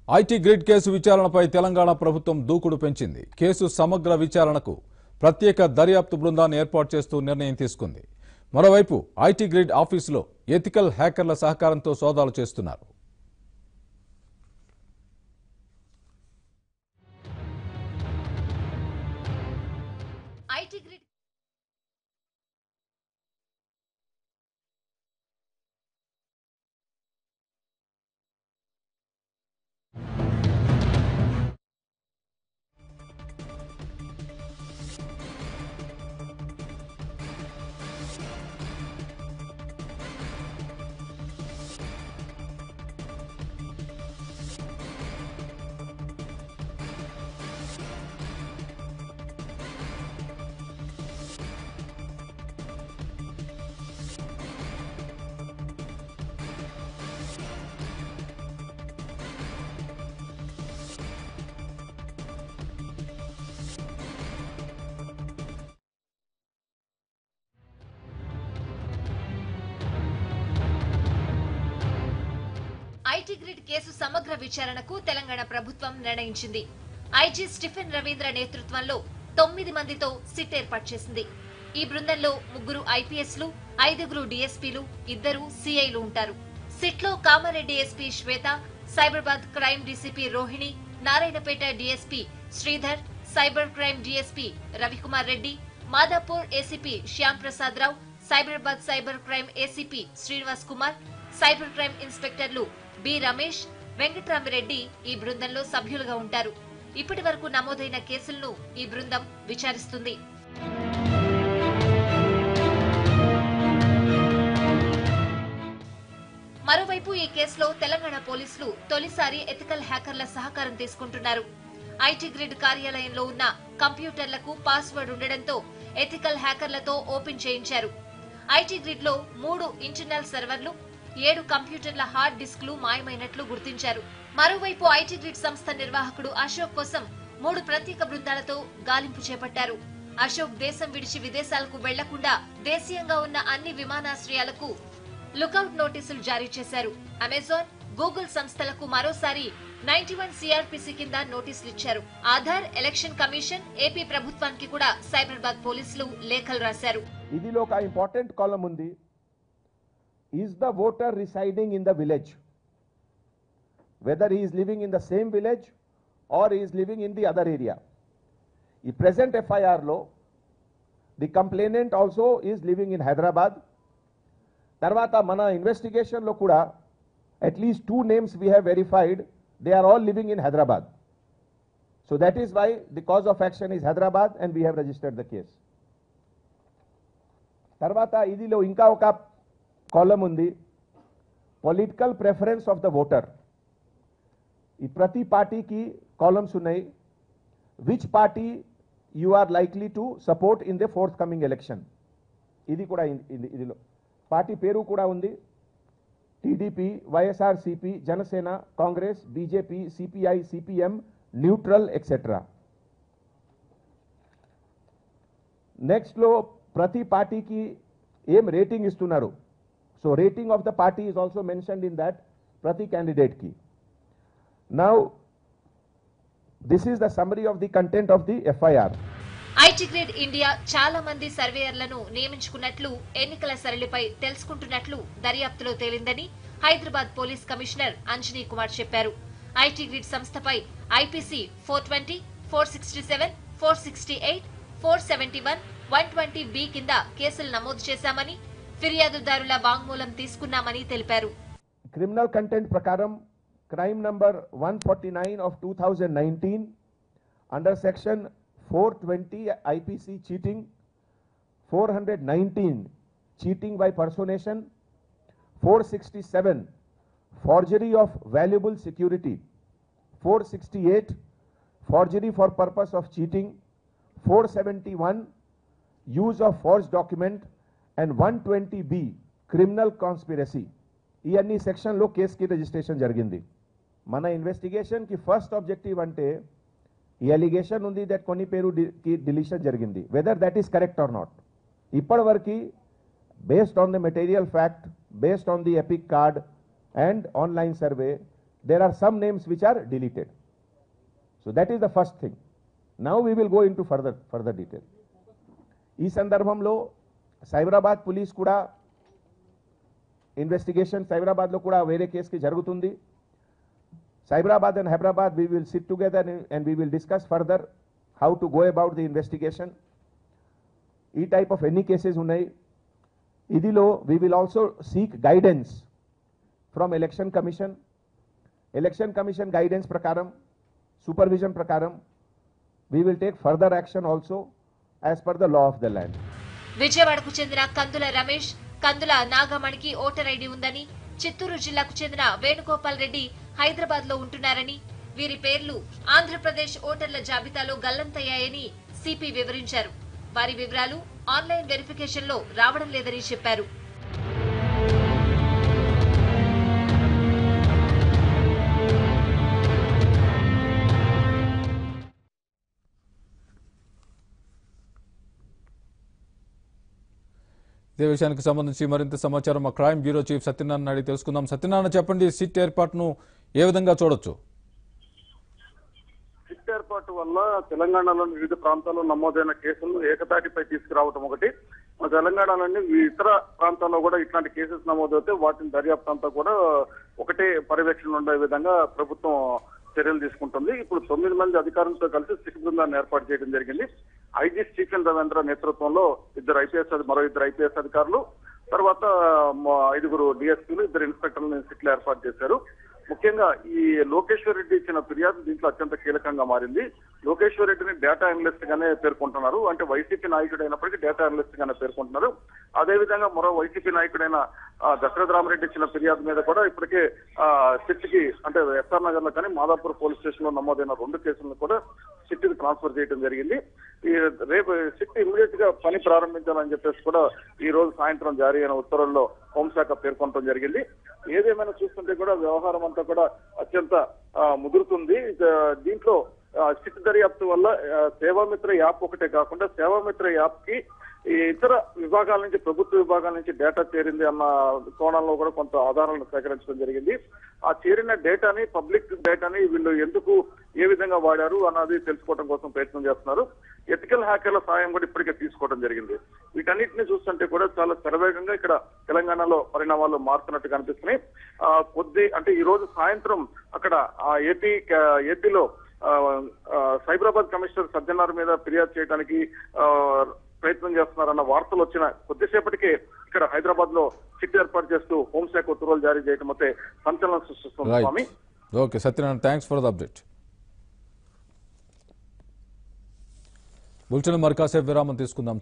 IT grid case విచారణపై Telangana ప్రభుత్వం దూకుడు పెంచింది. కేసు సమగ్ర విచారణకు ప్రత్యేక దర్యాప్తు బృందాన్ని ఏర్పాటు చేస్తూ నిర్ణయం తీసుకుంది. మరోవైపు ఐటీ గ్రిడ్ ఆఫీసులో ఎథికల్ హ్యాకర్ల సహకారంతో సోదాలు చేస్తున్నారు. ఐటీ గ్రిడ్ కేసు సమగ్ర విచారణకు తెలంగాణ ప్రభుత్వం నిర్ణయించింది. ఐజీ స్టీఫెన్ రవీంద్ర నేతృత్వంలో 9 మందితో సిట్ ఏర్పాటు చేసింది. ఈ బృందంలో 3 ఐపీఎస్లు, 5 డీఎస్పీలు, 2 సీఐలు ఉంటారు. సిట్లో Kamareddy SP Shweta, Cyberabad crime DCP Rohini, Narayanpet DSP Sridhar, cyber crime DSP Ravikumar Reddy, Madhapur ACP Shyam Prasad Rao, Cyberabad cyber crime ACP Srinivas Kumar, cyber crime ఇన్స్పెక్టర్లు బి రమేష్, వెంకట్రామిరెడ్డి ఈ బృందంలో సభ్యులుగా ఉంటారు. ఇప్పటి వరకు నమోదైన కేసులను ఈ బృందం విచారిస్తుంది. మరోవైపు ఈ కేసులో తెలంగాణ పోలీసులు తొలిసారి ఎథికల్ హ్యాకర్ల సహకారం తీసుకుంటున్నారు. ఐటీ గ్రిడ్ కార్యాలయంలో ఉన్న కంప్యూటర్లకు పాస్వర్డ్ ఉండడంతో ఎథికల్ హ్యాకర్లతో ఓపెన్ చేయించారు. ఐటీ గ్రిడ్ లో 3 ఇంటర్నల్ సర్వర్లు, 7 కంప్యూటర్ల హార్డ్ డిస్క్లు మాయమైనట్లు గుర్తించారు. మరోవైపు ఐటీ గ్రిడ్ సంస్థ నిర్వాహకుడు అశోక్ కోసం 3 ప్రత్యేక బృందాలతో గాలింపు చేపట్టారు. అశోక్ దేశం విడిచి విదేశాలకు వెళ్లకుండా దేశీయంగా ఉన్న అన్ని విమానాశ్రయాలకు లుకౌట్ నోటీసులు జారీ చేశారు. అమెజాన్, గూగుల్ సంస్థలకు మరోసారి 91 సిఆర్పిసి కింద నోటీసులు ఇచ్చారు. ఆధార్, ఎలక్షన్ కమిషన్, ఏపీ ప్రభుత్వానికి కూడా సైబరాబాద్ పోలీసులు లేఖలు రాశారు. ఇదిలో ఒక ఇంపార్టెంట్ కాలమ్ ఉంది. Is the voter residing in the village? Whether he is living in the same village or he is living in the other area. In present FIR law, the complainant also is living in Hyderabad. Tarvata mana investigation lo kuda at least 2 names we have verified. They are all living in Hyderabad. So that is why the cause of action is Hyderabad and we have registered the case. Tarvata idilo inka oka column ఉంది. Political preference of the voter. ఈ ప్రతి పార్టీకి columns ఉన్నాయి. Which party you are likely to support in the forthcoming election. ఇది కూడా ఇదిలో party పేరు కూడా ఉంది. TDP, YSRCP, Janasena, Congress, BJP, CPI, CPM, neutral etcetera. Next లో ప్రతి పార్టీకి ఏం రేటింగ్ ఇస్తున్నారు. So rating of the party is also mentioned in that prati candidate ki. Now this is the summary of the content of the FIR. IT grid India చాలా మంది సర్వేయర్లను నియమించుకున్నట్లు ఎన్నికల సరళిపై తెలుసుకుంటున్నట్లు దర్యాప్తులో తేలిందని Hyderabad police commissioner Anjani Kumar చెప్పారు. ఐటీ గ్రిడ్ సంస్థపై IPC 420, 467, 468, 471, 120B కింద కేసులు నమోదు చేశామని, ఫిర్యాదుదారుల వాంగ్మూలం తీసుకున్నామని తెలిపారు. క్రిమినల్ కంటెంట్ ప్రకారం crime number 149 of 2019 under section 420 IPC cheating, 419 cheating by personation, 467 forgery of valuable security, 468 forgery for purpose of cheating, 471 use of forged document and 120B criminal conspiracy. ఈ అన్ని సెక్షన్లో కేసుకి రిజిస్ట్రేషన్ జరిగింది. మన ఇన్వెస్టిగేషన్కి ఫస్ట్ ఆబ్జెక్టివ్ అంటే ఈ allegation ఉంది that కొన్ని పేరుకి డిలీషన్ జరిగింది, weather that is correct or not. ఇప్పటివరకు based on the material fact, based on the EPIC card and online survey, there are some names which are deleted. So that is the first thing. Now we will go into further detail. ఈ సందర్భంలో Cyberabad police కూడా investigation సైబరాబాద్లో కూడా వేరే కేసుకి జరుగుతుంది. Cyberabad and Hyderabad, we will sit together and we will discuss further how to go about the investigation. E type of any cases unnai. Idilo, we will also seek guidance from Election Commission. Election Commission guidance prakaram, supervision prakaram, we will take further action also as per the law of the land. విజయవాడకు చెందిన కందుల రమేష్, కందుల నాగమణికి voter ID ఉందని, చిత్తూరు జిల్లాకు చెందిన వేణుగోపాల్ రెడ్డి హైదరాబాద్ లో ఉంటున్నారని, వీరి పేర్లు ఆంధ్రప్రదేశ్ ఓటర్ల జాబితాలో గల్లంతయ్యాయని సిపి వివరించారు. వారి వివరాలు ఆన్లైన్ వెరిఫికేషన్ లో రావడం లేదని చెప్పారు. ఇదే విషయానికి సంబంధించి మరింత సమాచారం మా క్రైమ్ బ్యూరో చీఫ్ సత్యనారాయణ అడిగి తెలుసుకుందాం. సత్యనారాయణ, చెప్పండి, సిట్ ఏర్పాటును ఏ విధంగా చూడొచ్చు? సిట్ ఏర్పాటు వల్ల తెలంగాణలోని వివిధ ప్రాంతాల్లో నమోదైన కేసులను ఏకతాటిపై తీసుకురావడం ఒకటి, తెలంగాణలోని ఇతర ప్రాంతాల్లో కూడా ఇట్లాంటి కేసెస్ నమోదవుతే వాటిని దర్యాప్తు అంతా కూడా ఒకటే పర్యవేక్షణ ఉండే విధంగా ప్రభుత్వం చర్యలు తీసుకుంటుంది. ఇప్పుడు 9 మంది అధికారులతో కలిసి సిట్ బృందాన్ని ఏర్పాటు చేయడం జరిగింది. ఐజీ స్టీఫెన్ రవీంద్ర నేతృత్వంలో మరో ఇద్దరు ఐపీఎస్ అధికారులు, తర్వాత 5 డిఎస్పీలు, 2 ఇన్స్పెక్టర్లను సిట్లు ఏర్పాటు చేశారు. ముఖ్యంగా ఈ లోకేశ్వర్ రెడ్డి ఇచ్చిన ఫిర్యాదు దీంట్లో అత్యంత కీలకంగా మారింది. లోకేశ్వర్ రెడ్డిని డేటా అనలిస్ట్ గానే పేర్కొంటున్నారు. అంటే వైసీపీ నాయకుడు అయినప్పటికీ డేటా అనలిస్ట్ గానే పేర్కొంటున్నారు. అదేవిధంగా మరో వైసీపీ నాయకుడైన దశరథ రామరెడ్డి ఇచ్చిన ఫిర్యాదు మీద కూడా ఇప్పటికే సిట్ కి అంటే ఎస్ఆర్ నగర్ లో కానీ మాదాపూర్ పోలీస్ స్టేషన్ లో నమోదైన 2 కేసులను కూడా సిట్ కి ట్రాన్స్ఫర్ చేయడం జరిగింది. రేపు సిట్ ఇమీడియట్ గా పని ప్రారంభించాలని చెప్పేసి కూడా ఈ రోజు సాయంత్రం జారీ అయిన ఉత్తర్వుల్లో హోంశాఖ పేర్కొనడం జరిగింది. ఏదేమైనా చూస్తుంటే కూడా వ్యవహారం అంతా కూడా అత్యంత ముదురుతుంది. దీంట్లో సిట్ దర్యాప్తు వల్ల సేవామిత్ర యాప్ ఒకటే కాకుండా సేవామిత్ర యాప్ కి ఇతర విభాగాల నుంచి, ప్రభుత్వ విభాగాల నుంచి డేటా చేరింది అన్న కోణంలో కూడా కొంత ఆధారాలను సేకరించడం జరిగింది. ఆ చేరిన డేటాని, పబ్లిక్ డేటాని వీళ్ళు ఎందుకు ఏ విధంగా వాడారు అన్నది తెలుసుకోవడం కోసం ప్రయత్నం చేస్తున్నారు. ఎథికల్ హ్యాకర్ల సాయం కూడా ఇప్పటికే తీసుకోవడం జరిగింది. వీటన్నిటిని చూస్తుంటే కూడా చాలా శరవేగంగా ఇక్కడ తెలంగాణలో పరిణామాలు మారుతున్నట్టు కనిపిస్తున్నాయి. అంటే ఈ రోజు సాయంత్రం అక్కడ ఏపీలో సైబరాబాద్ కమిషనర్ సజ్జనార్ మీద ఫిర్యాదు చేయడానికి ప్రయత్నం చేస్తున్నారన్న వార్తలు వచ్చిన కొద్దిసేపటికే ఇక్కడ హైదరాబాద్ లో సిట్ ఏర్పాటు చేస్తూ హోంశాఖ ఉత్తర్వులు జారీ చేయడం అయితే సంచలనం సృష్టిస్తుంది. Swami, okay Satyanarayana, thanks for the update. Bulletin మరి కాసేపు విరామం తీసుకుందాం.